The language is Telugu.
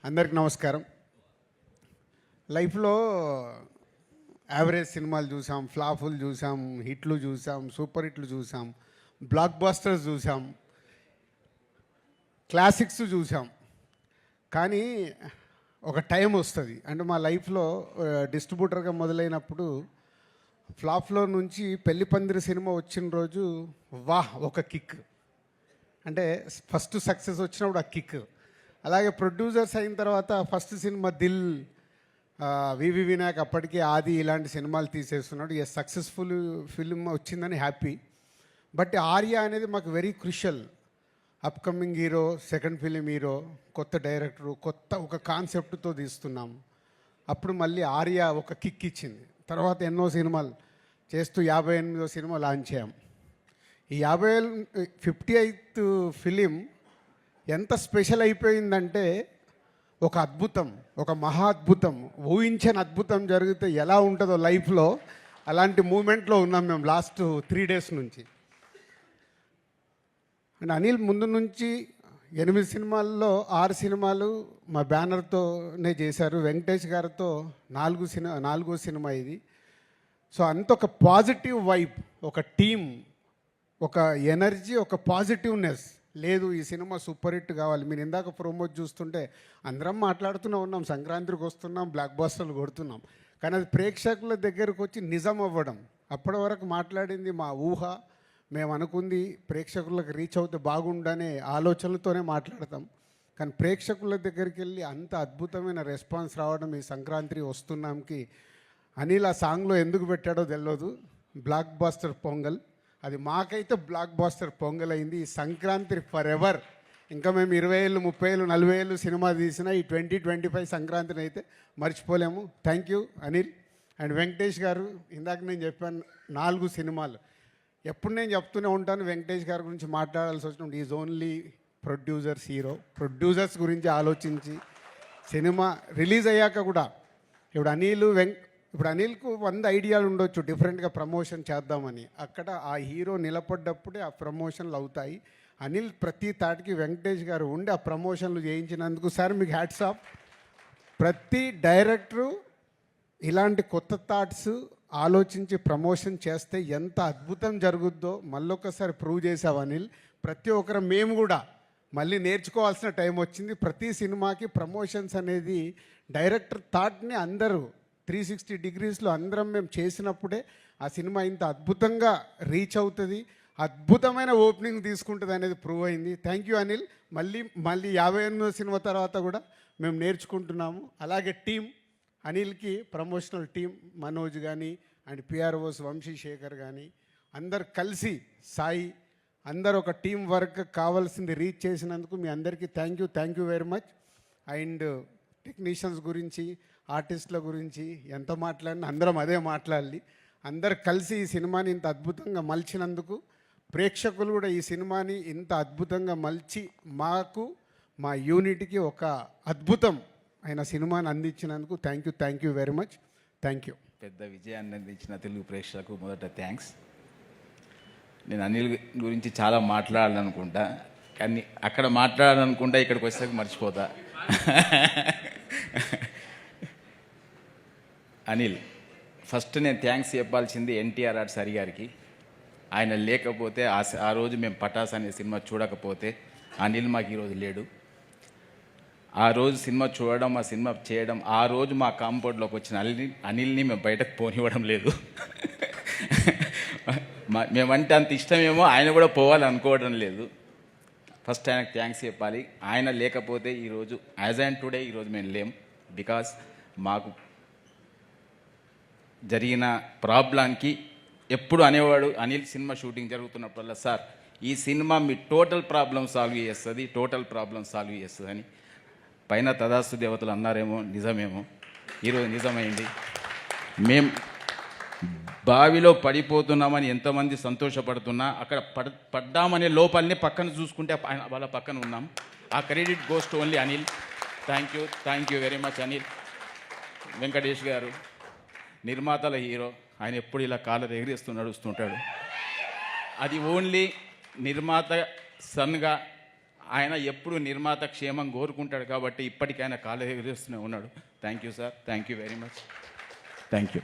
అందరికి నమస్కారం. లైఫ్లో యావరేజ్ సినిమాలు చూసాం, ఫ్లాపులు చూసాం, హిట్లు చూసాం, సూపర్ హిట్లు చూసాం, బ్లాక్ బస్టర్స్ చూసాం, క్లాసిక్స్ చూసాం. కానీ ఒక టైం వస్తుంది, అంటే మా లైఫ్లో డిస్ట్రిబ్యూటర్గా మొదలైనప్పుడు ఫ్లాప్లో నుంచి పెళ్లి పందిరి సినిమా వచ్చిన రోజు వాహ్ ఒక కిక్, అంటే ఫస్ట్ సక్సెస్ వచ్చినప్పుడు ఆ కిక్. అలాగే ప్రొడ్యూసర్స్ అయిన తర్వాత ఫస్ట్ సినిమా దిల్, వివి వినాయక్ అప్పటికి ఆది ఇలాంటి సినిమాలు తీసేస్తున్నాడు. ఏ సక్సెస్ఫుల్ ఫిల్మ్ వచ్చిందని హ్యాపీ. బట్ ఆర్య అనేది మాకు very crucial. Upcoming hero, second film hero, కొత్త డైరెక్టరు, కొత్త ఒక కాన్సెప్ట్తో తీస్తున్నాం. అప్పుడు మళ్ళీ ఆర్య ఒక కిక్ ఇచ్చింది. తర్వాత ఎన్నో సినిమాలు చేస్తూ 58వ సినిమా లాంచ్ చేయం. ఈ 58th ఫిలిం ఎంత స్పెషల్ అయిపోయిందంటే ఒక అద్భుతం, ఒక మహా అద్భుతం, ఊహించని అద్భుతం జరిగితే ఎలా ఉంటుందో లైఫ్లో అలాంటి మూమెంట్లో ఉన్నాం మేము లాస్ట్ 3 days నుంచి. అండ్ అనిల్ ముందు నుంచి 8 సినిమాల్లో 6 సినిమాలు మా బ్యానర్తోనే చేశారు. వెంకటేష్ గారితో 4వ సినిమా ఇది. సో అంత ఒక పాజిటివ్ వైబ్, ఒక టీమ్, ఒక ఎనర్జీ, ఒక పాజిటివ్నెస్. లేదు ఈ సినిమా సూపర్ హిట్ కావాలి. మీరు ఇందాక ప్రోమోట్ చూస్తుంటే అందరం మాట్లాడుతూనే ఉన్నాం, సంక్రాంతికి వస్తున్నాం, బ్లాక్ బస్టర్లు కొడుతున్నాం. కానీ అది ప్రేక్షకుల దగ్గరకు వచ్చి నిజం అవ్వడం. అప్పటి వరకు మాట్లాడింది మా ఊహ, మేము అనుకుంది ప్రేక్షకులకు రీచ్ అవుతే బాగుండనే ఆలోచనలతోనే మాట్లాడతాం. కానీ ప్రేక్షకుల దగ్గరికి వెళ్ళి అంత అద్భుతమైన రెస్పాన్స్ రావడం ఈ సంక్రాంతి వస్తున్నాంకి అనిల్ ఆ సాంగ్లో ఎందుకు పెట్టాడో తెలియదు. బ్లాక్ బస్టర్ పొంగల్, అది మాకైతే బ్లాక్ బస్టర్ పొంగల్ అయింది. ఈ సంక్రాంతి ఫర్ ఎవర్. ఇంకా మేము 20 ఏళ్ళు, 30 ఏళ్ళు, 40 ఏళ్ళు సినిమా తీసిన ఈ 2025 సంక్రాంతిని అయితే మర్చిపోలేము. Thank you Anil and Venkatesh గారు. ఇందాక నేను చెప్పాను 4 సినిమాలు. ఎప్పుడు నేను చెప్తూనే ఉంటాను వెంకటేష్ గారి గురించి మాట్లాడాల్సి వచ్చినప్పుడు is only producers hero. Producers గురించి ఆలోచించి సినిమా రిలీజ్ అయ్యాక కూడా ఇప్పుడు అనిల్కు 100 ఐడియాలు ఉండొచ్చు డిఫరెంట్గా ప్రమోషన్ చేద్దామని. అక్కడ ఆ హీరో నిలబడ్డప్పుడే ఆ ప్రమోషన్లు అవుతాయి. అనిల్ ప్రతి తాటికి వెంకటేష్ గారు ఉండి ఆ ప్రమోషన్లు చేయించినందుకు సార్ మీకు హ్యాట్స్ ఆఫ్. ప్రతి డైరెక్టరు ఇలాంటి కొత్త థాట్స్ ఆలోచించి ప్రమోషన్ చేస్తే ఎంత అద్భుతం జరుగుద్దో మళ్ళొకసారి ప్రూవ్ చేసావు అనిల్. ప్రతి ఒక్కరు మేము కూడా మళ్ళీ నేర్చుకోవాల్సిన టైం వచ్చింది. ప్రతి సినిమాకి ప్రమోషన్స్ అనేది డైరెక్టర్ థాట్ని అందరూ 360 degreesలో అందరం మేము చేసినప్పుడే ఆ సినిమా ఇంత అద్భుతంగా రీచ్ అవుతుంది, అద్భుతమైన ఓపెనింగ్ తీసుకుంటుంది అనేది ప్రూవ్ అయింది. Thank you Anil. మళ్ళీ 58వ సినిమా తర్వాత కూడా మేము నేర్చుకుంటున్నాము. అలాగే టీం అనిల్కి ప్రమోషనల్ టీం మనోజ్ కానీ అండ్ పిఆర్ఓస్ వంశీశేఖర్ కానీ అందరు కలిసి సాయి అందరు ఒక టీం వర్క్ కావాల్సింది రీచ్ చేసినందుకు మీ అందరికీ thank you very much. And technicians గురించి, ఆర్టిస్టుల గురించి ఎంత మాట్లాడినా అందరం అదే మాట్లాడాలి. అందరు కలిసి ఈ సినిమాని ఇంత అద్భుతంగా మలిచినందుకు, ప్రేక్షకులు కూడా ఈ సినిమాని ఇంత అద్భుతంగా మలిచి మాకు మా యూనిట్కి ఒక అద్భుతం అయిన సినిమాని అందించినందుకు thank you very much. Thank you. పెద్ద విజయాన్ని అందించిన తెలుగు ప్రేక్షకులకు మొదట థ్యాంక్స్. నేను అనిల్ గురించి చాలా మాట్లాడాలనుకుంటా, కానీ అక్కడ మాట్లాడాలనుకుంటా ఇక్కడికి వచ్చేసరికి మర్చిపోతా. అనిల్, ఫస్ట్ నేను థ్యాంక్స్ చెప్పాల్సింది ఎన్టీఆర్ ఆర్ట్స్ హరి గారికి. ఆయన లేకపోతే ఆ రోజు మేము పటాస్ అనే సినిమా చూడకపోతే అనిల్ మాకు ఈరోజు లేడు. ఆ రోజు సినిమా చూడడం, ఆ సినిమా చేయడం, ఆ రోజు మా కాంపౌండ్లోకి వచ్చిన అనిల్ని మేము బయటకు పోనివ్వడం లేదు. మేమంటే అంత ఇష్టమేమో ఆయన కూడా పోవాలనుకోవడం లేదు. ఫస్ట్ ఆయనకు థ్యాంక్స్ చెప్పాలి. ఆయన లేకపోతే ఈరోజు యాజ్ అండ్ టుడే ఈరోజు మేము లేం. బికాస్ మాకు జరిగిన ప్రాబ్లంకి ఎప్పుడు అనేవాడు అనిల్ సినిమా షూటింగ్ జరుగుతున్నప్పుడల్లా, సార్ ఈ సినిమా మీ టోటల్ ప్రాబ్లం సాల్వ్ చేస్తుంది అని. పైన తదాస్తు దేవతలు అన్నారేమో, నిజమేమో, ఈరోజు నిజమైంది. మేం బావిలో పడిపోతున్నామని ఎంతమంది సంతోషపడుతున్నా అక్కడ పడ్డామనే లోపలనే పక్కన చూసుకుంటే వాళ్ళ పక్కన ఉన్నాం. ఆ credit goes to only Anil. Thank you very much Anil. Venkatesh గారు నిర్మాతల హీరో, ఆయన ఎప్పుడు ఇలా కాలర్ ఎగిరేస్తూ నడుస్తుంటాడు. అది ఓన్లీ నిర్మాత సన్గా ఆయన ఎప్పుడు నిర్మాత క్షేమం కోరుకుంటాడు కాబట్టి ఇప్పటికైనా కాలు ఎగరేస్తూనే ఉన్నాడు. Thank you sir, thank you very much, thank you.